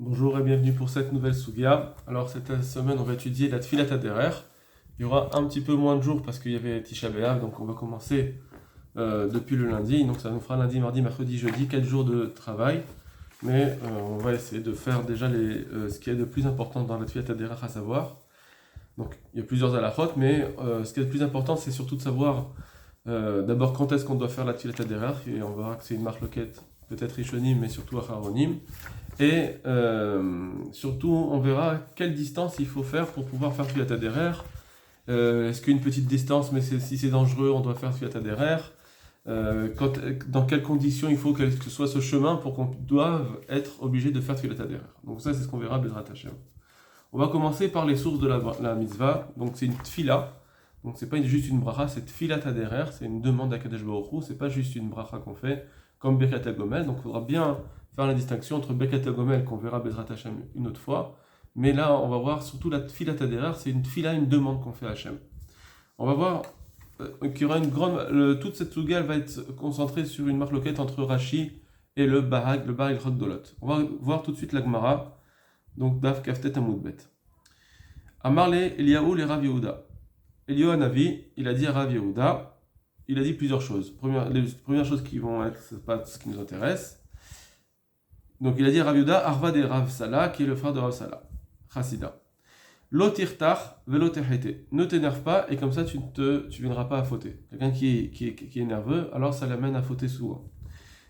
Bonjour et bienvenue pour cette nouvelle Sugia. Alors cette semaine on va étudier la Tfilat Haderer. Il y aura un petit peu moins de jours parce qu'il y avait Tisha B'Av, donc on va commencer depuis le lundi. Donc ça nous fera lundi, mardi, mercredi, jeudi, 4 jours de travail. Mais on va essayer de faire déjà ce qui est de plus important dans la Tfilat Haderer à savoir. Donc il y a plusieurs halachot, mais ce qui est le plus important c'est surtout de savoir d'abord quand est-ce qu'on doit faire la Tfilat Haderer. Et on verra que c'est une marloquette peut-être Rishonim, mais surtout Acharonim. Et surtout, on verra quelle distance il faut faire pour pouvoir faire Tfilat Haderer. Est-ce qu'une petite distance, mais si c'est dangereux, on doit faire Tfilat Haderer. Dans quelles conditions il faut que ce soit ce chemin pour qu'on doive être obligé de faire Tfilat Haderer. Donc ça, c'est ce qu'on verra, Bezrat Hashem. On va commencer par les sources de la mitzvah. Donc c'est une tfila. Donc c'est pas juste une bracha, c'est Tfilat Haderer. C'est une demande à Kadesh Baruch Hu. C'est pas juste une bracha qu'on fait comme Birkat HaGomel. Donc il faudra bien faire la distinction entre Birkat HaGomel qu'on verra Bezrat Hashem une autre fois. Mais là, on va voir surtout la Tfilat Haderer. C'est une tfila, une demande qu'on fait à Hashem. On va voir qu'il y aura une grande... toute cette souga, elle va être concentrée sur une marloquette entre Rashi et le Bahag, le Bar Ilchot Dolot. On va voir tout de suite la Gemara. Donc Daf Kaftet Amoudbet. Amarle Eliyahu le Rav Yehuda. Eliyahu Hanavi, il a dit à Rav Yehuda, il a dit plusieurs choses. Les premières choses qui vont être, c'est pas ce qui nous intéresse. Donc il a dit à Rav Yehuda, Arva de Rav Salah, qui est le frère de Rav Salah, Chassida. Lo tirtach velo terhete. Ne t'énerve pas et comme ça tu viendras pas à fauter. Quelqu'un qui est nerveux, alors ça l'amène à fauter souvent.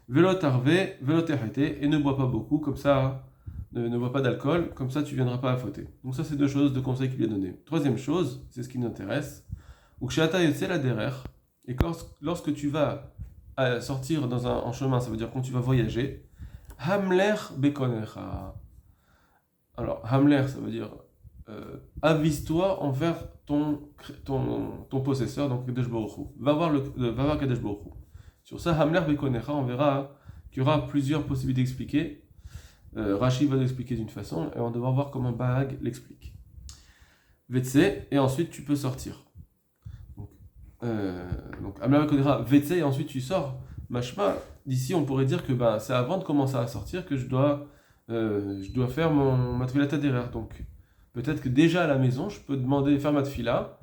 Velo tarve velo terhete et ne bois pas beaucoup, comme ça ne bois pas d'alcool, comme ça tu viendras pas à fauter. Donc ça c'est deux choses, deux conseils qu'il lui a donné. Troisième chose, c'est ce qui nous intéresse. Ukshata yotze la derer. Et lorsque tu vas sortir en chemin, ça veut dire quand tu vas voyager, Hamler bekonecha. Alors, Hamler, ça veut dire avise-toi envers ton possesseur, donc Kadesh Baruch Hu. Va voir Kadesh Baruch Hu. Sur ça, Hamler bekonecha, on verra qu'il y aura plusieurs possibilités d'expliquer. Rashi va l'expliquer d'une façon, et on devra voir comment Bahag l'explique. Vetse, et ensuite tu peux sortir. Donc Hamler bekonecha, Vetse, et ensuite tu sors. Mashma, d'ici on pourrait dire que c'est avant de commencer à sortir que je dois faire ma tfilat haderer. Donc peut-être que déjà à la maison je peux demander faire ma tfila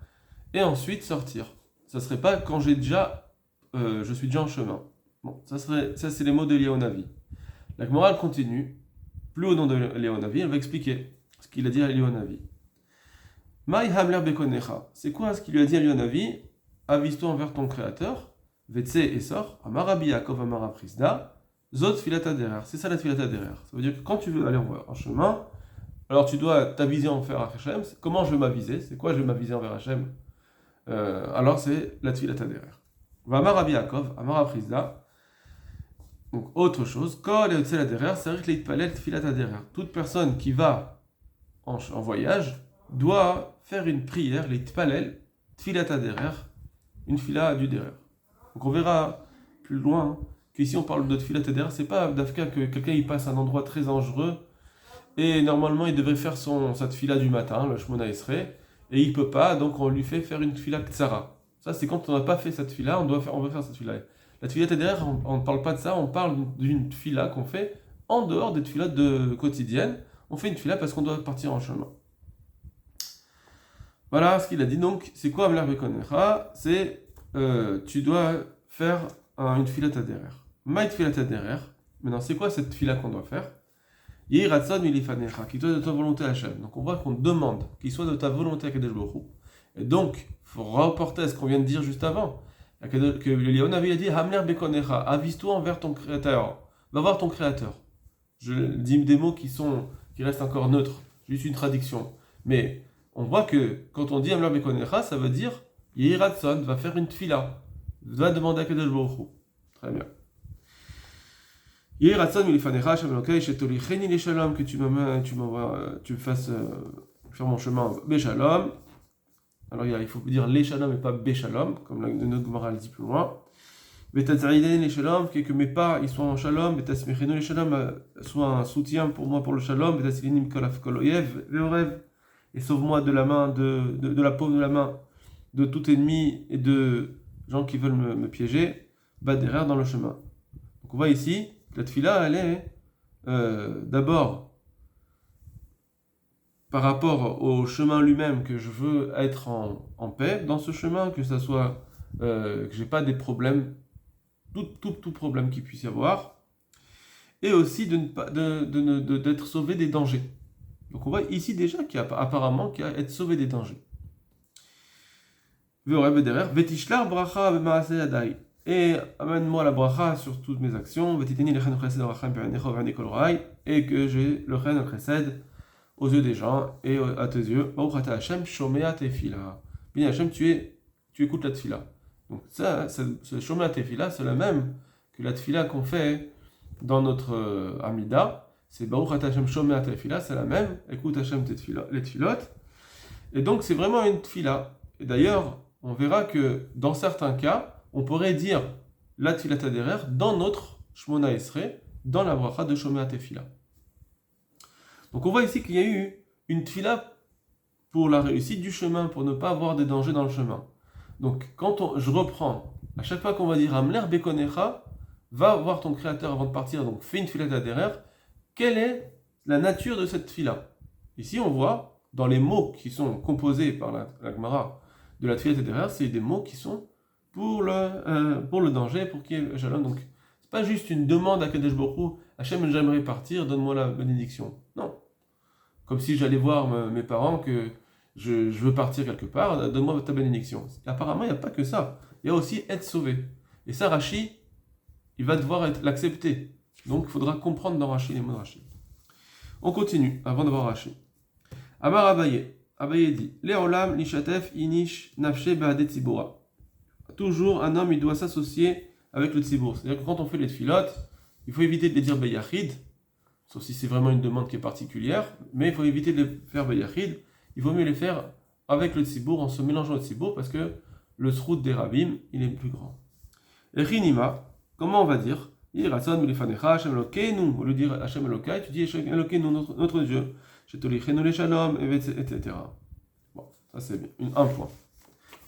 et ensuite sortir. Ça serait pas quand je suis déjà en chemin. Bon, ça c'est les mots de Eliyahu Hanavi. La Gemara continue, plus au nom de Eliyahu Hanavi, elle va expliquer ce qu'il a dit à Eliyahu Hanavi. Maï hamler bekonecha. C'est quoi ce qu'il lui a dit à Eliyahu Hanavi? Avise-toi envers ton créateur. Vetse et sort, Amarabi Yaakov Amara Prisda, Zot Tfilat Haderer. C'est ça la Tfilat Haderer. Ça veut dire que quand tu veux aller en chemin, alors tu dois t'aviser envers Hachem. Comment je veux m'aviser? C'est quoi je veux m'aviser envers Hachem? Alors c'est la Tfilat Haderer. Amarabi Yaakov Amara Prisda. Donc autre chose, Kol et Tfilat Haderer, c'est vrai que l'Itpalel Tfilat Haderer. Toute personne qui va en voyage doit faire une prière, l'Itpalel Tfilat Haderer, une fila du derer. Donc on verra plus loin qu'ici on parle de Tfilat Haderer, c'est pas d'Afka que quelqu'un il passe à un endroit très dangereux et normalement il devrait faire sa tfila du matin, le Shmona Esrei, et il peut pas, donc on lui fait faire une tfila Ktsara. Ça c'est quand on n'a pas fait cette tfila, on veut faire cette tfila. La Tfilat Haderer, on ne parle pas de ça, on parle d'une tfila qu'on fait en dehors des tfilas quotidiennes. On fait une tfila parce qu'on doit partir en chemin. Voilà ce qu'il a dit. Donc c'est quoi Amlar Bekonecha? C'est tu dois faire une tfilat haderer. Maï tfilat haderer. Maintenant, c'est quoi cette tfilat qu'on doit faire? Yehi ratson milifanecha, qui soit de ta volonté Hachem. Donc on voit qu'on demande qu'il soit de ta volonté à Kadesh Baruch Hu. Et donc, il faut rapporter à ce qu'on vient de dire juste avant. Que Eliyahu Hanavi a dit Hamler bekonecha, avise-toi envers ton créateur. Va voir ton créateur. Je dis des mots qui restent encore neutres, juste une traduction. Mais on voit que quand on dit Hamler bekonecha, ça veut dire Yehi ratson va faire une tfila. Va demander à Kadesh Baruch Hu. Très bien. Yehi ratson milifanecha Hashem Elokai shetolicheni le shalom, que tu me fasses faire mon chemin beshalom. Alors il faut dire les shalom et pas beshalom, comme notre Gemara le dit plus loin. Vetatzayden les shalom, que mes pas ils soient en shalom. Vetasmechenu les shalom, soit un soutien pour moi pour le shalom. Vetasilinim kolaf koloyev veorev, et sauve-moi de la main de la paume de la main de tout ennemi et de gens qui veulent me piéger, derrière dans le chemin. Donc on voit ici que la tfila, elle est d'abord par rapport au chemin lui-même, que je veux être en paix dans ce chemin, que ça soit que j'ai pas des problèmes, tout problème qu'il puisse y avoir, et aussi d'être sauvé des dangers. Donc on voit ici déjà qu'il y a apparemment qu'il y a être sauvé des dangers. Et amène-moi la bracha sur toutes mes actions, et que j'ai le chen al chesed aux yeux des gens et à tes yeux. Bien Hachem, tu écoutes la tfila. Donc ça, ce shomea tefila, c'est la même que la tfila qu'on fait dans notre Amida. C'est Baruch Ata Hashem shomea tefila, c'est la même. Écoute Hachem les tfilot. Et donc c'est vraiment une tfila. Et d'ailleurs, on verra que dans certains cas, on pourrait dire la tfila taderer dans notre Shmona Esrei, dans la bracha de shomea tefila. Donc on voit ici qu'il y a eu une tfila pour la réussite du chemin, pour ne pas avoir des dangers dans le chemin. Donc quand je reprends, à chaque fois qu'on va dire Amler Bekonecha, va voir ton créateur avant de partir, donc fais une tfila taderer, quelle est la nature de cette tfila? Ici on voit, dans les mots qui sont composés par la Gemara de la tfila taderer, c'est des mots qui sont pour le danger, pour qu'il y ait shalom. Donc c'est pas juste une demande à Kadesh Baruch Hu, Hachem, j'aimerais partir, donne-moi la bénédiction. Non. Comme si j'allais voir mes parents que je veux partir quelque part, donne-moi ta bénédiction. Apparemment, il n'y a pas que ça. Il y a aussi être sauvé. Et ça, Rashi, il va devoir l'accepter. Donc, il faudra comprendre dans Rashi les mots de Rashi. On continue, avant de voir Rashi. Amar Abaye. Abaye dit, Leolam nishatef inish nafshe ba'ade tzibura. Toujours, un homme, il doit s'associer avec le tzibur. C'est-à-dire que quand on fait les tfilotes, il faut éviter de les dire beyachid, sauf si c'est vraiment une demande qui est particulière, mais il faut éviter de les faire beyachid. Il vaut mieux les faire avec le tzibour, en se mélangeant au tzibour, parce que le srout des rabbim, il est plus grand. Et rinima, comment on va dire? Au lieu de dire Hashem Elokai, tu dis Hashem Elokeinu, notre Dieu. Shetolichenu le shalom, etc. Bon, ça c'est bien. Un point.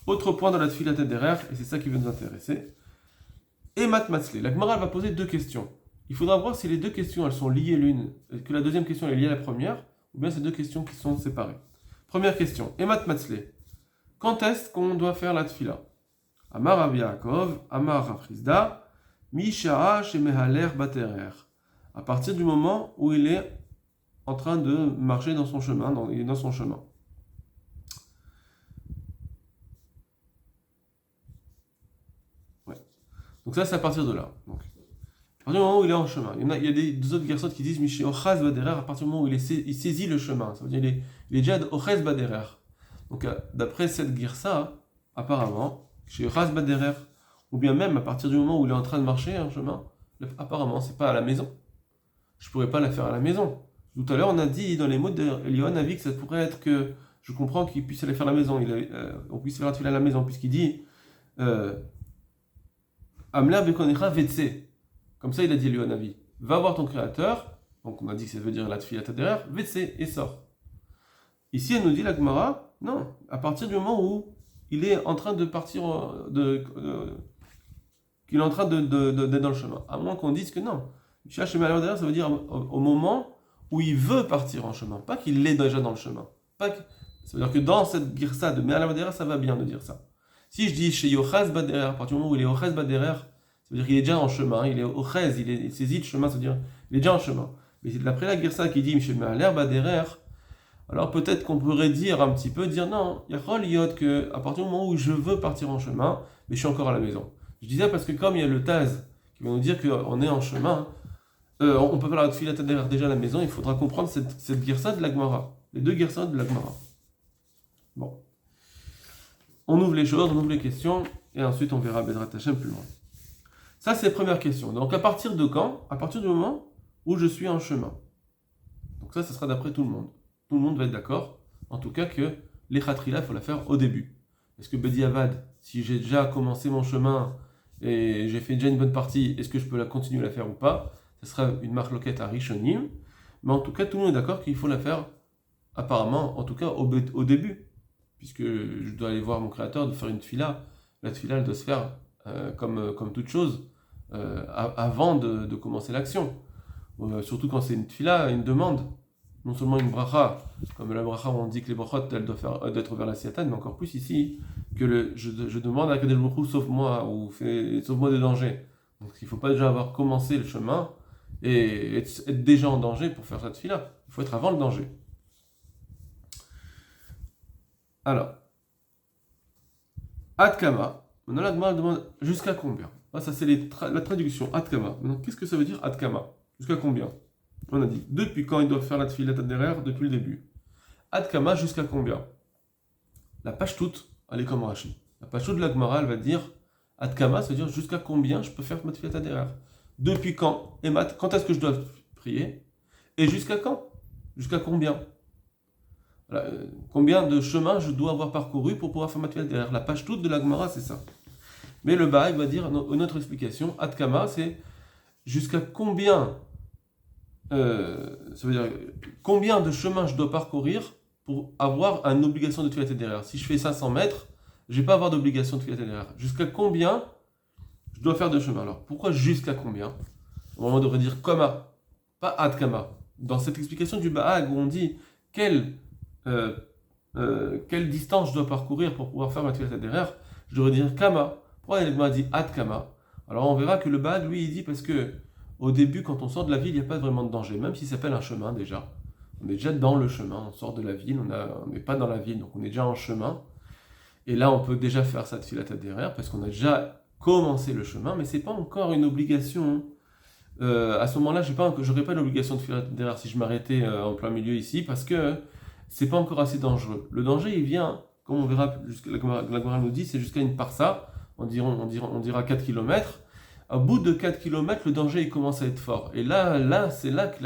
Autre point dans la tfilat taderer, et c'est ça qui va nous intéresser. Et matmatzle. La Gemara va poser deux questions. Il faudra voir si les deux questions elles sont liées l'une, que la deuxième question est liée à la première, ou bien c'est deux questions qui sont séparées. Première question, Emat Matzle. Quand est-ce qu'on doit faire la tfila? Amar Rav Yaakov, Amar Rav Chizda, Misha'a shemehaler baterer. À partir du moment où il est en train de marcher dans son chemin, il est dans son chemin. Ouais. Donc ça, c'est à partir de là. Donc, à partir du moment où il est en chemin. Il y a deux autres garçons qui disent Miché Ochaz Baderer, à partir du moment où il saisit le chemin. Ça veut dire il est déjà Ochaz Baderer. Donc d'après cette girsa, apparemment, chez Ochaz Baderer, ou bien même à partir du moment où il est en train de marcher un chemin, apparemment c'est pas à la maison. Je pourrais pas la faire à la maison. Tout à l'heure on a dit dans les mots de Elion Avi que ça pourrait être que je comprends qu'il puisse aller faire à la maison. On puisse faire la tefila à la maison, puisqu'il dit Amler Bekonecha Vetse. Comme ça, il a dit lui en avis. Va voir ton créateur. Donc, on a dit que ça veut dire la tfila taderer. Vetse et sort. Ici, elle nous dit la Gemara. Non. À partir du moment où il est en train de partir, qu'il est en train d'être dans le chemin. À moins qu'on dise que non. Cherche derrière, ça veut dire au moment où il veut partir en chemin. Pas qu'il est déjà dans le chemin. Ça veut dire que dans cette girsa de Me'al derrière, ça va bien de dire ça. Si je dis chez Yochaz Baderer, à partir du moment où il est Yochaz Baderer, ça veut dire qu'il est déjà en chemin, il est au Chez, il saisit le chemin, ça veut dire il est déjà en chemin. Mais c'est d'après la Girsa qui dit Michel Me'aler Baderer, alors peut-être qu'on pourrait dire un petit peu, dire non, il y a Chol que à partir du moment où je veux partir en chemin, mais je suis encore à la maison. Je disais parce que comme il y a le Taz qui va nous dire qu'on est en chemin, on peut faire la tfila taderer déjà à la maison, il faudra comprendre cette Girsa de la Gemara, les deux Girsa de la Gemara. Bon. On ouvre les choses, on ouvre les questions, et ensuite on verra Bezrat Hashem plus loin. Ça, c'est la première question. Donc, à partir de quand? À partir du moment où je suis en chemin. Donc ça sera d'après tout le monde. Tout le monde va être d'accord, en tout cas, que l'Echatrila, il faut la faire au début. Est-ce que Bediavad, si j'ai déjà commencé mon chemin et j'ai fait déjà une bonne partie, est-ce que je peux continuer à la faire ou pas? Ce sera une marque loquette à Rishonim. Mais en tout cas, tout le monde est d'accord qu'il faut la faire, apparemment, en tout cas, au début. Puisque je dois aller voir mon créateur, de faire une tfila. La tfila, elle doit se faire comme toute chose, avant de commencer l'action. Surtout quand c'est une tfila, une demande. non seulement une bracha, comme la bracha où on dit que les brachot elles doivent être vers la Siyatan, mais encore plus ici, que je demande à Kadesh Baruch Hu, sauve-moi, ou sauve-moi de danger. Donc il ne faut pas déjà avoir commencé le chemin et être déjà en danger pour faire cette fila. Il faut être avant le danger. Alors, Adkama, maintenant la Gemara demande jusqu'à combien? Ah, ça c'est la traduction, Adkama. Maintenant, qu'est-ce que ça veut dire Adkama? Jusqu'à combien? On a dit, depuis quand ils doivent faire la tfilat derrière? Depuis le début. Adkama, jusqu'à combien? La page toute, elle est comme Rashi. La page toute de la Gemara, elle va dire Adkama, ça veut dire jusqu'à combien je peux faire ma tfilat derrière. Depuis quand? Et quand est-ce que je dois prier? Et jusqu'à quand? Jusqu'à combien? Combien de chemins je dois avoir parcouru pour pouvoir faire ma tfilat derrière? La page toute de la Gemara, c'est ça. Mais le Baï va dire une autre explication. Adkama, c'est jusqu'à combien, ça veut dire combien de chemins je dois parcourir pour avoir une obligation de tfilat derrière. Si je fais 500 mètres, je ne vais pas avoir d'obligation de tfilat derrière. Jusqu'à combien je dois faire de chemin? Alors, pourquoi jusqu'à combien? Au moment, on devrait dire kama, pas adkama. Dans cette explication du Baag où on dit quelle distance je dois parcourir pour pouvoir faire ma tfilat derrière, je devrais dire kama. Pourquoi il m'a dit adkama? Alors on verra que le Baag, lui, il dit parce que au début, quand on sort de la ville, il n'y a pas vraiment de danger, même s'il s'appelle un chemin déjà. On est déjà dans le chemin, on sort de la ville, on n'est pas dans la ville, donc on est déjà en chemin. Et là, on peut déjà faire sa tfilat derrière parce qu'on a déjà commencé le chemin, mais c'est pas encore une obligation. À ce moment-là, j'aurais pas l'obligation de tfilat derrière si je m'arrêtais en plein milieu ici, parce que c'est pas encore assez dangereux. Le danger, il vient, comme on verra, la Gemara nous dit, c'est jusqu'à une parsa, on dira 4 km. Au bout de 4 km, le danger il commence à être fort. Et là c'est là que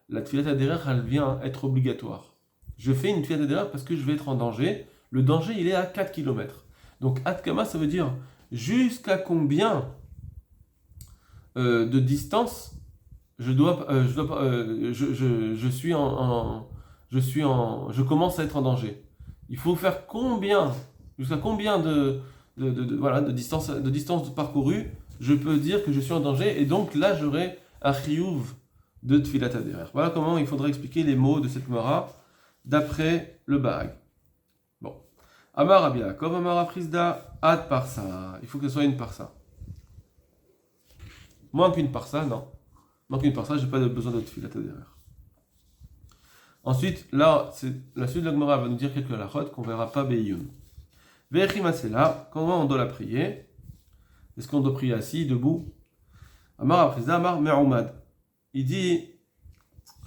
la tfilat derrière, elle vient être obligatoire. Je fais une tfilat derrière parce que je vais être en danger. Le danger, il est à 4 km. Donc, Adkama, ça veut dire jusqu'à combien de distance je commence à être en danger. Il faut faire jusqu'à combien de distance parcourue, je peux dire que je suis en danger, et donc là, j'aurai un chiyuv de tfilat derrière. Voilà comment il faudrait expliquer les mots de cette Gemara d'après le Baag. Bon. Amar Rabbi Yaakov, Amar Afrizda, Ad Parsa. Il faut que ce soit une Parsa. Moins qu'une Parsa, non. Moins qu'une Parsa, je n'ai pas besoin de tfilat derrière. Ensuite, là, la suite de la Gemara va nous dire quelques halachot qu'on ne verra pas Be'iyun. Ve'echimasela, comment on doit la prier? Est-ce qu'on doit prier assis, debout? Amar Afrizda, Amar Me'oumad. Il dit,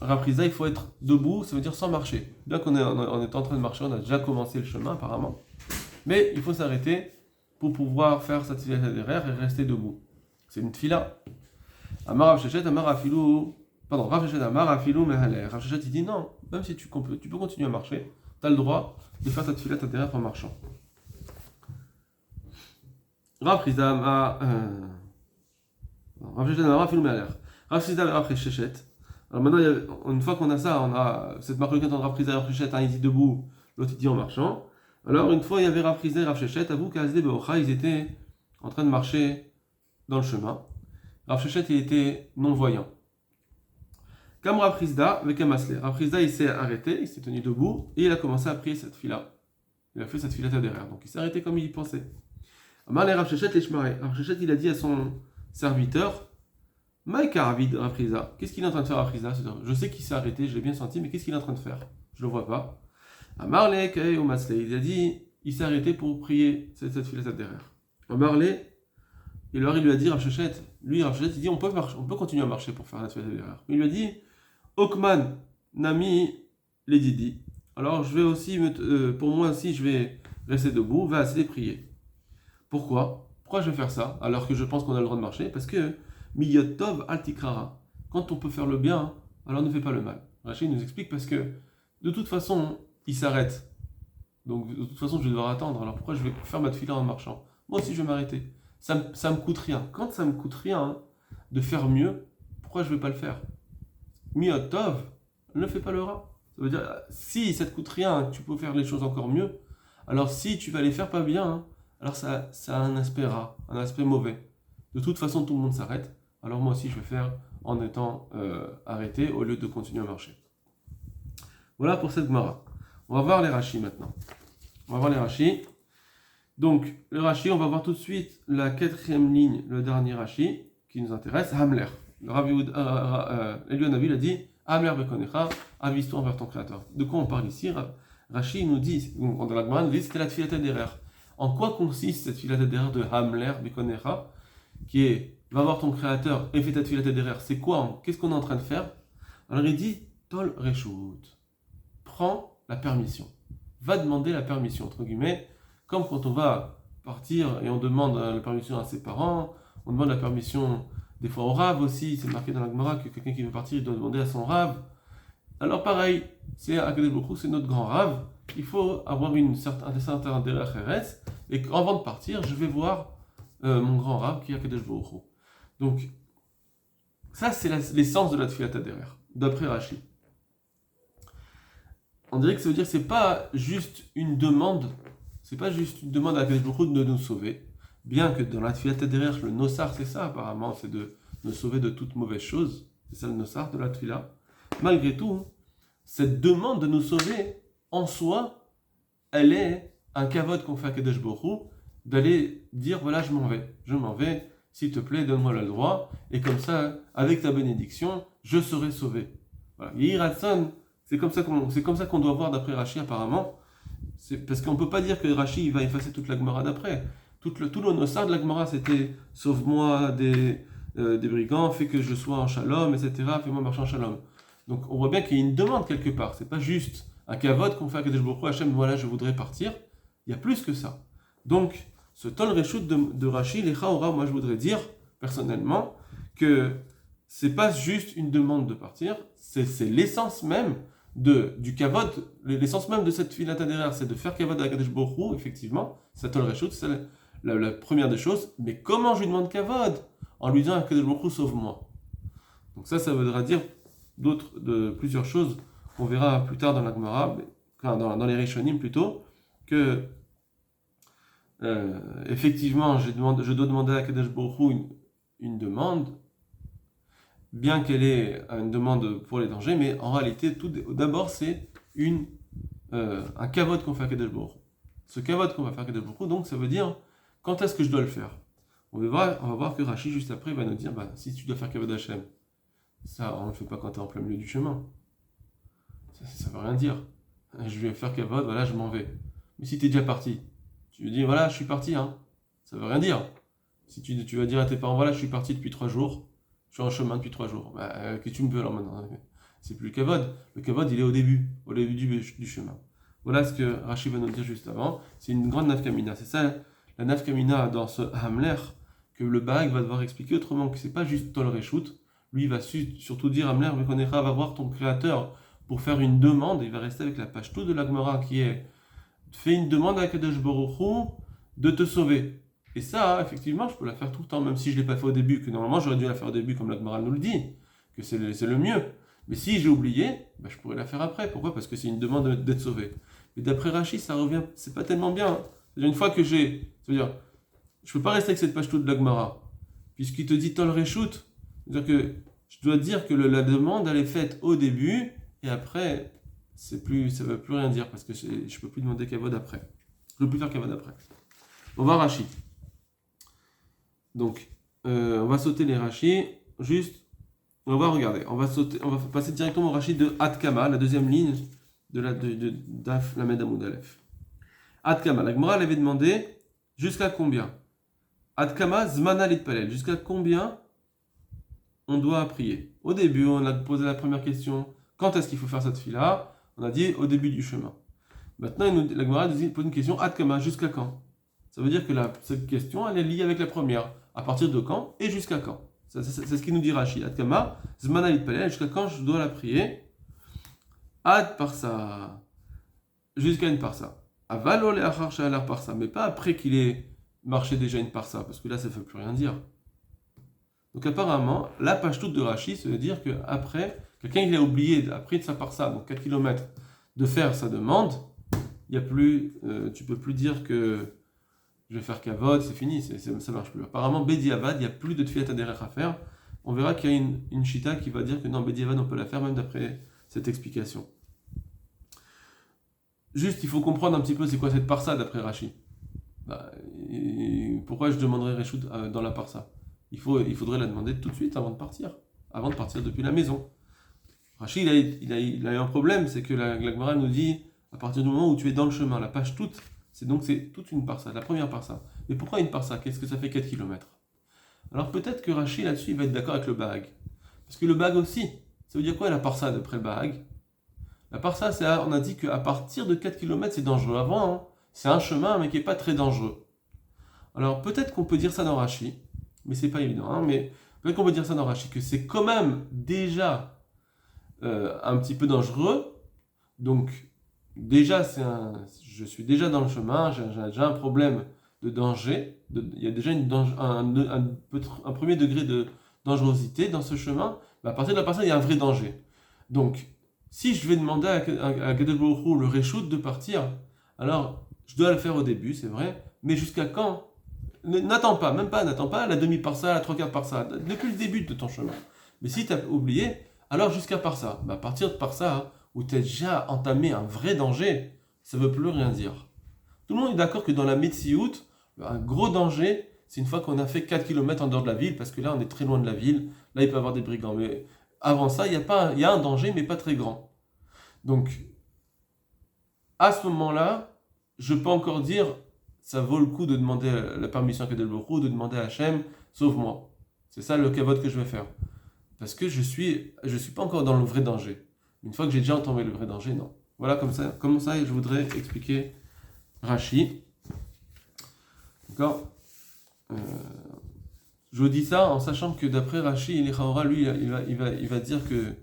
Raprizda, il faut être debout, ça veut dire sans marcher. Bien qu'on est en train de marcher, on a déjà commencé le chemin apparemment. Mais il faut s'arrêter pour pouvoir faire sa tfilat derrière et rester debout. C'est une tfila. Amar Rav Sheshet, Amar Afilou. Pardon, Rav Sheshet, Amar Afilou Mehaler. Rav Sheshet, il dit non, même si tu peux continuer à marcher, tu as le droit de faire ta tfilat derrière en marchant. Raprizda, Amar. Rav Sheshet, Amar Afilou Mehaler. Rav Sheshet, Amar Sheshet. Alors maintenant, une fois qu'on a ça, on a cette marque de Rav Sheshet, Rav Sheshet, un il dit debout, l'autre il dit en marchant. Alors une fois il y avait Rav Sheshet et Rav Sheshet, à vous qu'Azde Beocha, ils étaient en train de marcher dans le chemin. Rav Sheshet il était non-voyant. Comme Rav Sheshet avec un masler. Rav Sheshet il s'est arrêté, il s'est tenu debout et il a commencé à prier cette fila. Il a fait cette fila derrière, donc il s'est arrêté comme il pensait. Amar le Rav Sheshet les Shmaré. Rav Sheshet il a dit à son serviteur, Maïka Ravid Rav Sheshet, qu'est-ce qu'il est en train de faire Rav Sheshet? Je sais qu'il s'est arrêté, je l'ai bien senti, mais qu'est-ce qu'il est en train de faire? Je le vois pas. Amar le Kae au masler. Il a dit, il s'est arrêté pour prier cette fila derrière. Amar le. Et alors il lui a dit, Rav Sheshet, il dit on peut continuer à marcher pour faire la tfilat derrière. Il lui a dit, Okman, Nami, les Didi. Alors je vais aussi, pour moi aussi, je vais rester debout, va essayer de prier. Pourquoi je vais faire ça alors que je pense qu'on a le droit de marcher? Parce que Miyot Tov Altikrara. Quand on peut faire le bien, alors ne fais pas le mal. Rachid nous explique parce que de toute façon, il s'arrête. Donc de toute façon, je vais devoir attendre. Alors pourquoi je vais faire ma tfilat en marchant? Moi aussi, je vais m'arrêter. Ça me coûte rien. Quand ça me coûte rien de faire mieux, pourquoi je ne vais pas le faire? Miyot Tov, ne fais pas le rat. Ça veut dire, si ça te coûte rien, tu peux faire les choses encore mieux. Alors si tu vas les faire pas bien, alors ça a un aspect rat, un aspect mauvais. De toute façon, tout le monde s'arrête. Alors moi aussi, je vais faire en étant arrêté au lieu de continuer à marcher. Voilà pour cette Gemara. On va voir les Rashi maintenant. On va voir les Rashi. Donc, le Rashi, on va voir tout de suite la 4e ligne, le dernier Rashi, qui nous intéresse, Hamler. Le Rav Elionavi a dit, Hamler bekonecha, avise-toi envers ton créateur. De quoi on parle ici? Rashi nous dit, dans la Gemara, nous dit, c'était la tfilat d'Erer. En quoi consiste cette tfilat d'Erer de Hamler bekonecha, qui est, va voir ton créateur et fais ta tfilat d'Erer? C'est quoi? Qu'est-ce qu'on est en train de faire? Alors il dit, Tol Reshut. Prends la permission. Va demander la permission, entre guillemets, comme quand on va partir et on demande la permission à ses parents, on demande la permission des fois au Rav aussi, c'est marqué dans la Gemara que quelqu'un qui veut partir, il doit demander à son Rav. Alors pareil, c'est Akadosh Baruch Hu, c'est notre grand Rav, il faut avoir un certain derech eretz, et avant de partir, je vais voir mon grand Rav qui est Akadosh Baruch Hu. Donc, ça c'est l'essence de la Tfilat HaDerech, d'après Rashi. On dirait que ça veut dire que c'est pas juste une demande, à Akadosh Baruch Hu de nous sauver, bien que dans la Tfilat HaDerech, le Nosar c'est ça apparemment, c'est de nous sauver de toute mauvaise chose, c'est ça le Nosar de la Tfilah. Malgré tout, cette demande de nous sauver, en soi, elle est un kavod qu'on fait à Akadosh Baruch Hu, d'aller dire voilà je m'en vais, s'il te plaît donne-moi le droit, et comme ça, avec ta bénédiction, je serai sauvé. Voilà. Yiratzon, c'est comme ça qu'on doit voir d'après Rashi apparemment. C'est parce qu'on ne peut pas dire que Rashi va effacer toute la Gemara d'après. Tout le nosar de la Gemara c'était sauve-moi des brigands, fais que je sois en shalom, etc. Fais-moi marcher en shalom. Donc on voit bien qu'il y a une demande quelque part. C'est pas juste un kavod qu'on fait à Kadesh Baruch Hu, Hachem, voilà je voudrais partir. Il y a plus que ça. Donc ce tol reshut de Rashi, les chaora, moi je voudrais dire personnellement que c'est pas juste une demande de partir, c'est l'essence même du kavod, l'essence même de cette filat derrière, c'est de faire kavod à Kadesh Baruch Hu, effectivement, c'est tol reshut, c'est la première des choses. Mais comment je lui demande kavod? En lui disant Kadesh Baruch Hu sauve-moi. Donc ça voudra dire plusieurs choses qu'on verra plus tard dans la Gemara, dans les Rishonim plutôt, que effectivement je dois demander à Kadesh Baruch Hu une demande, bien qu'elle ait une demande pour les dangers, mais en réalité, d'abord, c'est un kavod qu'on fait à Kadesh Baruch Hu. Ce kavod qu'on va faire à Kadesh Baruch Hu, donc ça veut dire, quand est-ce que je dois le faire? On va voir que Rashi, juste après, va nous dire, si tu dois faire kavod Hashem, ça, on ne le fait pas quand tu es en plein milieu du chemin. Ça veut rien dire. Je vais faire kavod, voilà, je m'en vais. Mais si tu es déjà parti, tu lui dis, voilà, je suis parti, hein. Ça veut rien dire. Si tu vas dire à tes parents, voilà, je suis parti depuis 3 jours, je suis en chemin depuis 3 jours. Qu'est-ce que tu me veux alors maintenant? C'est plus le kavod. Le kavod, il est au début du chemin. Voilà ce que Rashi va nous dire juste avant. C'est une grande nafkamina. C'est ça, la nafkamina dans ce Hamler, que le Baag va devoir expliquer autrement, que c'est pas juste Tol Reshut. Lui, il va surtout dire Hamler, va voir ton créateur pour faire une demande. Il va rester avec la page tout de la Gemara qui est fais une demande à Kadosh Baruch Hu de te sauver. Et ça, effectivement, je peux la faire tout le temps, même si je ne l'ai pas fait au début, que normalement j'aurais dû la faire au début, comme la Gemara nous le dit, que c'est le mieux. Mais si j'ai oublié, je pourrais la faire après. Pourquoi? Parce que c'est une demande d'être sauvé. Mais d'après Rashi, ça revient, c'est pas tellement bien. C'est-à-dire, une fois que c'est-à-dire, je peux pas rester avec cette page toute de la Gemara, puisqu'il te dit Tol Reshut, c'est-à-dire que je dois dire que la demande, elle est faite au début, et après, ça ne veut plus rien dire, parce que je ne peux plus demander kavod après. Je ne peux plus faire kavod après. On va Rashi. Donc, on va sauter les Rashi, juste, on va regarder, on va passer directement au Rashi de Adkama, la deuxième ligne de Daf Lamed Amud Aleph. Adkama, la Gemara l'avait demandé jusqu'à combien? Adkama Zmana Litpalel, jusqu'à combien on doit prier? Au début, on a posé la première question, quand est-ce qu'il faut faire cette fila? On a dit au début du chemin. Maintenant, la Gemara pose une question, Adkama, jusqu'à quand? Ça veut dire que cette question, elle est liée avec la première. À partir de quand et jusqu'à quand? C'est ce qu'il nous dit Rashi. Adkama, Zmana Litpalel, jusqu'à quand je dois la prier? Ad parsa, jusqu'à une parsa. Avalo le'achar she'alar parsa, mais pas après qu'il ait marché déjà une parsa, parce que là, ça ne veut plus rien dire. Donc apparemment, la page toute de Rashi, ça veut dire qu'après, quelqu'un qui a oublié, après de sa parsa, donc 4 km, de faire sa demande, il y a plus, tu peux plus dire que je vais faire kavod, c'est fini, ça marche plus. Apparemment, Bediavad, il n'y a plus de tfilat derech à faire. On verra qu'il y a une shita qui va dire que non, Bediavad, on peut la faire même d'après cette explication. Juste, il faut comprendre un petit peu c'est quoi cette parsa d'après Rashi. Bah, pourquoi je demanderais Réchout dans la parsa? Il faudrait la demander tout de suite avant de partir depuis la maison. Rashi, il a eu un problème, c'est que la Gemara nous dit, à partir du moment où tu es dans le chemin, la page toute, c'est toute une parsa, la première parsa. Mais pourquoi une parsa? Qu'est-ce que ça fait 4 kilomètres? Alors peut-être que Rashi, là-dessus, il va être d'accord avec le Bahag. Parce que le Bahag aussi, ça veut dire quoi la parsa d'après le Bahag? La parsa, on a dit qu'à partir de 4 kilomètres, c'est dangereux. Avant, hein, c'est un chemin, mais qui n'est pas très dangereux. Alors peut-être qu'on peut dire ça dans Rashi, mais c'est pas évident. Hein, mais peut-être qu'on peut dire ça dans Rashi, que c'est quand même déjà un petit peu dangereux. Donc déjà, je suis déjà dans le chemin, j'ai déjà un problème de danger. Il y a déjà un premier degré de dangerosité dans ce chemin. Mais à partir de la personne, il y a un vrai danger. Donc, si je vais demander à Kadosh Baruch Hu le réchoute de partir, alors je dois le faire au début, c'est vrai, mais jusqu'à quand? N'attends pas la demi-parsa, la trois quarts parsa, depuis le début de ton chemin. Mais si tu as oublié, alors jusqu'à parsa. À partir de parsa, où tu as déjà entamé un vrai danger, ça ne veut plus rien dire. Tout le monde est d'accord que dans la Metsiout, un gros danger, c'est une fois qu'on a fait 4 km en dehors de la ville, parce que là on est très loin de la ville, là il peut y avoir des brigands. Mais avant ça, il y a un danger, mais pas très grand. Donc, à ce moment-là, je peux encore dire, ça vaut le coup de demander la permission à Kadosh Baruch Hu, de demander à Hachem, sauve-moi. C'est ça le kavod que je vais faire. Parce que je suis pas encore dans le vrai danger. Une fois que j'ai déjà entendu le vrai danger, non. Voilà comme ça je voudrais expliquer Rashi. D'accord Je vous dis ça en sachant que d'après Rashi, il va dire que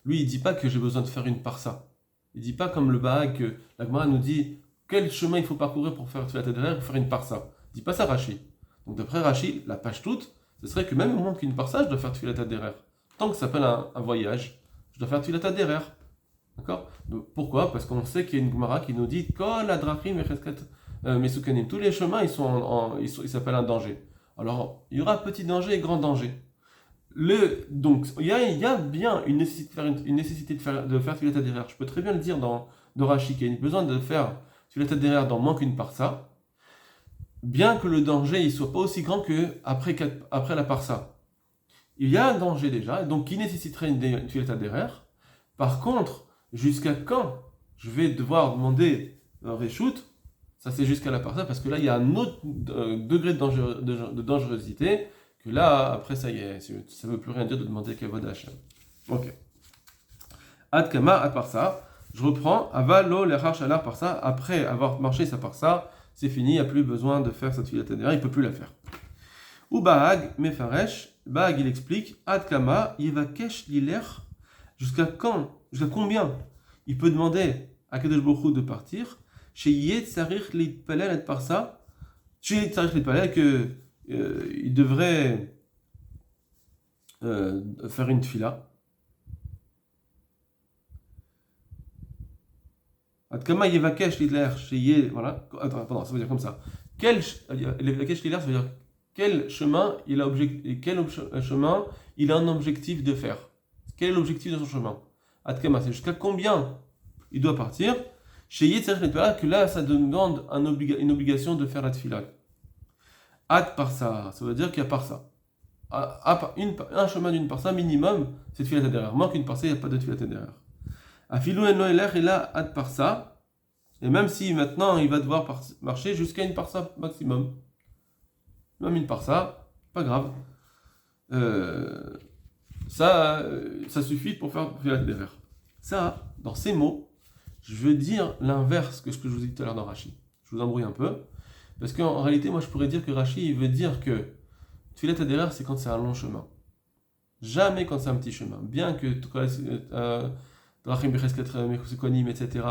lui, il dit pas que j'ai besoin de faire une parsa. Il dit pas comme le Bahag que la Gemara nous dit quel chemin il faut parcourir pour faire la tête derrière, pour faire une parsa. Il dit pas ça Rashi. Donc d'après Rashi, la page toute, ce serait que même au moins qu'une parsa, je dois faire la tête derrière. Tant que ça s'appelle un voyage, je dois faire la tête derrière. D'accord? Donc, pourquoi? Parce qu'on sait qu'il y a une Gemara qui nous dit Kol adrachim mesukanim. Tous les chemins, ils s'appellent un danger. Alors, il y aura petit danger et grand danger. Donc, il y a bien une nécessité de faire filet derrière. Je peux très bien le dire dans Rashi, qu'il y a besoin de faire filet derrière dans moins qu'une parsa, bien que le danger ne soit pas aussi grand que après la parsa. Il y a un danger déjà, donc qui nécessiterait une filet derrière. Par contre, jusqu'à quand je vais devoir demander un reshoot? Ça, c'est jusqu'à la parsa, parce que là, il y a un autre degré de dangerosité. Que là, après, ça y est, ça ne veut plus rien dire de demander Kavod à Hachem. Ok. Ad Kama, ad Parsa. Je reprends. Avalo, l'Echar Shalar Parsa. Après avoir marché sa Parsa, c'est fini, il n'y a plus besoin de faire cette filette derrière, il ne peut plus la faire. Ou Bahag, Mefaresh. Bahag, il explique. Ad Kama, Yevakesh Liler. Jusqu'à quand? Jusqu'à combien il peut demander à Kadosh Baruch Hu de partir? Chez Yed Sarich Litpalel ad Parsa. Chez Yed Sarich Litpalel que. Il devrait faire une tfila. Adkama yevakesh lidler sheye, voilà. Attends, ça veut dire comme ça. Yevakesh lidler, ça veut dire quel chemin il a un objectif de faire. Quel est l'objectif de son chemin? Adkama, c'est jusqu'à combien il doit partir. Sheye tzarich lidpala, que là, ça demande une obligation de faire la tfila. Ad parsa, ça veut dire qu'il y a parsa. Un chemin d'une parsa minimum, c'est de filet derrière. Manque une parsa, il n'y a pas de filet derrière. Afilou en loeler, il a ad parsa. Et même si maintenant il va devoir marcher jusqu'à une parsa maximum. Même une parsa, pas grave. Ça suffit pour faire filet derrière. Ça, dans ces mots, je veux dire l'inverse que ce que je vous ai dit tout à l'heure dans Rashi. Je vous embrouille un peu. Parce qu'en réalité, moi je pourrais dire que Rashi il veut dire que Tfilat derrière c'est quand c'est un long chemin. Jamais quand c'est un petit chemin. Bien que Drachim Becheskonim, etc.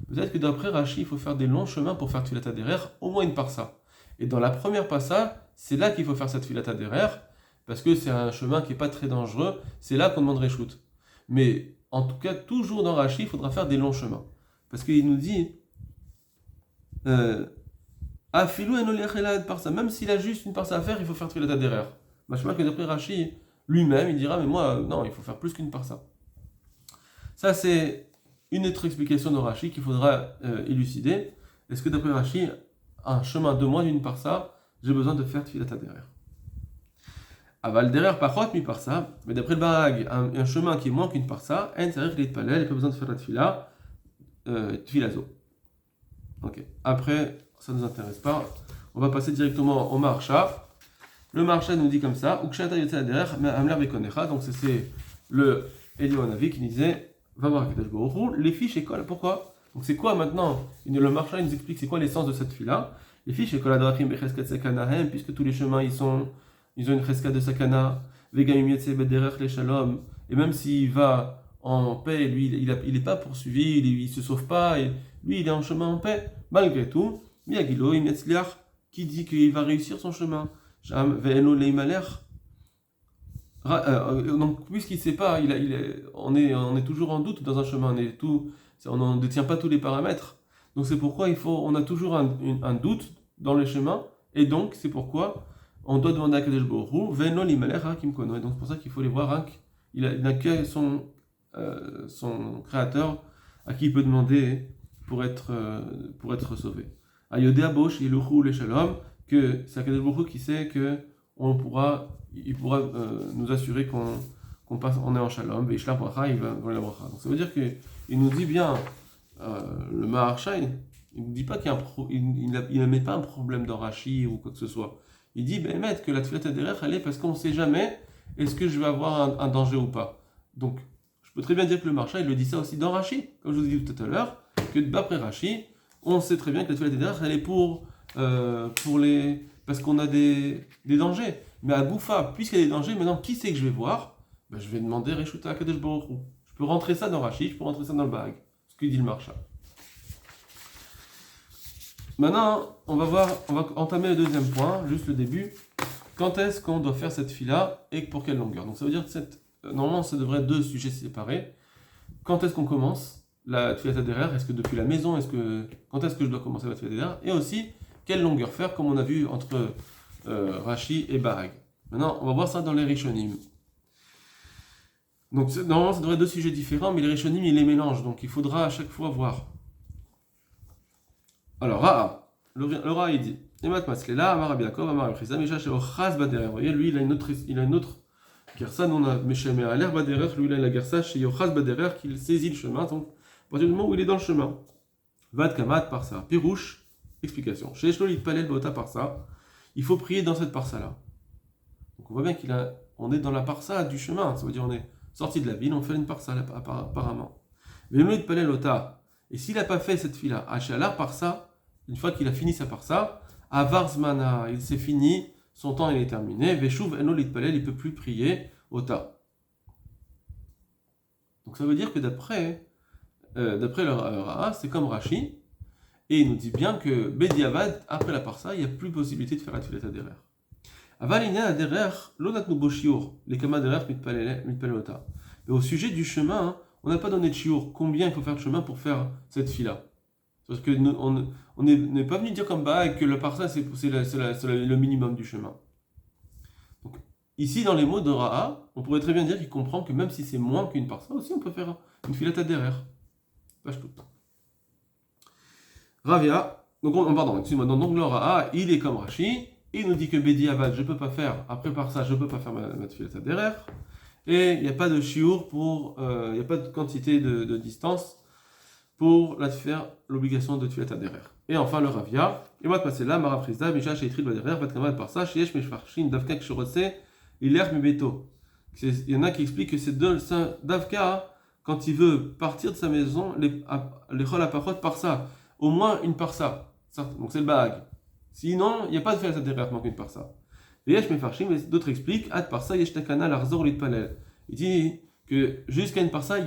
Peut-être que d'après Rashi, il faut faire des longs chemins pour faire Tfilat derrière, au moins une parsa. Et dans la première parsa, c'est là qu'il faut faire cette Tfilat derrière, parce que c'est un chemin qui n'est pas très dangereux, c'est là qu'on demande Réchout. Mais en tout cas, toujours dans Rashi, il faudra faire des longs chemins. Parce qu'il nous dit. Même s'il a juste une parsa à faire, il faut faire Tfilat derrière. Machma que d'après Rashi, lui-même, il dira, mais moi, non, il faut faire plus qu'une parsa. Ça, c'est une autre explication de Rashi qu'il faudra élucider. Est-ce que d'après Rashi, un chemin de moins d'une parsa, j'ai besoin de faire Tfilat HaDerer? Aval derrière pachot mi parsa, mais d'après le Barag, un chemin qui est moins qu'une parsa, en tzarich litpalel, il n'y a pas besoin de faire la tfilazo. Ok. Après, ça ne nous intéresse pas. On va passer directement au Maharsha. Le Maharsha nous dit comme ça, Ukshata yotze derrière, mais amler bekonecha. Donc c'est le Eliyahu Hanavi qui disait, va voir Kadosh Baruch Hu, les fiches école. Pourquoi? Donc c'est quoi maintenant? Le Maharsha nous explique c'est quoi l'essence de cette fila. Les fiches école adrachim becheskat sakanahem, puisque tous les chemins ils ont une cheskat de sakana, vegam yotze bederech le shalom, et même s'il va en paix, lui il n'est pas poursuivi, il se sauve pas, et lui il est en chemin en paix. Malgré tout, Miyagilo Imietzliach, qui dit qu'il va réussir son chemin. Donc, puisqu'il ne sait pas, on est toujours en doute dans un chemin, on ne détient pas tous les paramètres. Donc, c'est pourquoi on a toujours un doute dans les chemins, et donc, c'est pourquoi on doit demander à Kadesh Baruch Hu, Ve'eno limalech hakim kono. Et donc, c'est pour ça qu'il faut les voir, il n'a que son créateur à qui il peut demander pour être sauvé. Ayodea bosh yiluchu le shalom, que c'est Akadosh Baruch Hu qui sait que il pourra nous assurer qu'on est en shalom, et Ishla bracha, il va la bracha. Donc ça veut dire qu'il nous dit bien, le Maharsha, il ne dit pas il n'admet pas un problème dans Rashi ou quoi que ce soit. Il dit que la Tfilat HaDerer, elle est parce qu'on ne sait jamais est-ce que je vais avoir un danger ou pas. Donc je peux très bien dire que le Maharsha, il le dit ça aussi dans Rashi, comme je vous ai dit tout à l'heure, que d'après Rashi, on sait très bien que la Tfilat HaDerer, elle est parce qu'on a des dangers. Mais à Goufa, puisqu'il y a des dangers, maintenant, qui c'est que je vais voir? Je vais demander Reshuta HaKadosh Baruch Hu. Je peux rentrer ça dans Rashi, je peux rentrer ça dans le Barag. Ce que dit le Maharsha. Maintenant, on va entamer le deuxième point, juste le début. Quand est-ce qu'on doit faire cette fila et pour quelle longueur? Donc ça veut dire que normalement, ça devrait être deux sujets séparés. Quand est-ce qu'on commence la Tfilat HaDerer? Est-ce que depuis la maison? Quand est-ce que je dois commencer la Tfilat HaDerer? Et aussi, quelle longueur faire, comme on a vu entre Rashi et Barag. Maintenant, on va voir ça dans les Rishonim. Donc, normalement, ça devrait être deux sujets différents, mais les Rishonim, ils les mélangent. Donc, il faudra à chaque fois voir. Alors, Ra'a. Le Ra'a, il dit Emat Maslela, Amar Rabbi Yaakov, Amar Rabbi Chizam, Isha Sheo Chaz Baderer. Vous voyez, lui, il a une autre gersa. Nous, on a Meshem et Aler Baderer. Lui, il a la gersa chez Yochaz Baderer, qu'il saisit le chemin. Donc, à partir du moment où il est dans le chemin. Vad Kamat par ça. Pirouche. Explication. Chez Eshlo Litpalel Bota Parsa, il faut prier dans cette parsa-là. Donc on voit bien on est dans la parsa du chemin. Ça veut dire on est sorti de la ville, on fait une parsa apparemment. Mais Litpalel Bota, et s'il n'a pas fait cette fila, Achalar Parsa, une fois qu'il a fini sa parsa, Avarzmana, il s'est fini, son temps il est terminé, Veshuv Eno Litpalel, il ne peut plus prier Ota. Donc ça veut dire que d'après le Ra'a, c'est comme Rashi. Et il nous dit bien que Bediavad, après la parsa, il n'y a plus possibilité de faire la Tfilat HaDerer. Avalina HaDerer, l'onatnu bo shiur, les kama derer mitpalelota. Mais au sujet du chemin, on n'a pas donné de shiur. Combien il faut faire de chemin pour faire cette fila? Parce que on n'est pas venu dire comme bas que le parsa, c'est le minimum du chemin. Donc, ici, dans les mots de Ra'a, on pourrait très bien dire qu'il comprend que même si c'est moins qu'une parsa, aussi on peut faire une Tfilat HaDerer. Page toute. Ravia, donc le Ra'a, il est comme Rashi, il nous dit que Bedi Avad, je ne peux pas faire, après par ça, je ne peux pas faire ma Tfilat HaDerer, et il n'y a pas de shiur il n'y a pas de quantité de distance pour faire l'obligation de Tfilat HaDerer. Et enfin le Ravia, et moi de passer là, Mara Frizda, Misha Sheitrid Baderer, Vatkamad par ça, Sheyesh Meshfarshin, Davka Kshorose, Iler Mebeto. Il y en a qui expliquent que c'est Davka, quand il veut partir de sa maison, les Chol Apachot par ça. Au moins une parsa. Donc c'est le Bahag. Sinon, il n'y a pas de faire cette derrière manquer une parsa. Et d'autres expliquent, Ad parsa yesh takana l'arzor litpalel. Il dit que jusqu'à une parsa,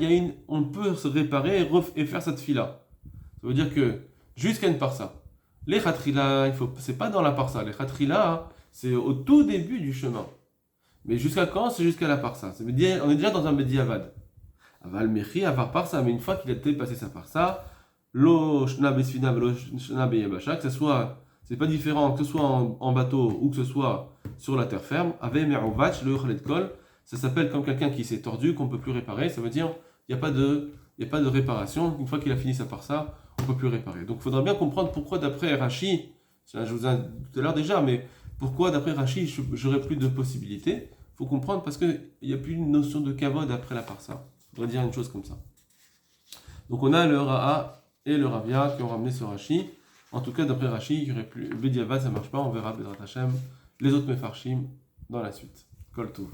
on peut se réparer et faire cette fila. Ça veut dire que jusqu'à une parsa. Les khatrila, c'est pas dans la parsa. Les khatrila, c'est au tout début du chemin. Mais jusqu'à quand? C'est jusqu'à la parsa. Ça veut dire, on est déjà dans un Bediavad. Aval mechi, avar parsa, mais une fois qu'il a dépassé sa parsa, lo shna besfina velo shna beyabasha, que ce soit, c'est pas différent que ce soit en bateau ou que ce soit sur la terre ferme, ave me'ovatch le yochalet kol, ça s'appelle comme quelqu'un qui s'est tordu, qu'on peut plus réparer, ça veut dire il n'y a pas de il n'y a pas de réparation. Une fois qu'il a fini sa parsa, on ne peut plus réparer. Donc il faudra bien comprendre pourquoi d'après Rashi, je vous ai dit tout à l'heure déjà, mais pourquoi d'après Rashi, j'aurais plus de possibilités. Il faut comprendre parce qu'il n'y a plus une notion de kavod après la parsa. Il faudrait dire une chose comme ça. Donc on a le Ra'a et le Ravia qui ont ramené ce Rashi. En tout cas, d'après Rashi, il n'y aurait plus. Bediavad, ça ne marche pas, on verra Bezrat Hashem les autres Mefarshim dans la suite. Kol Tov.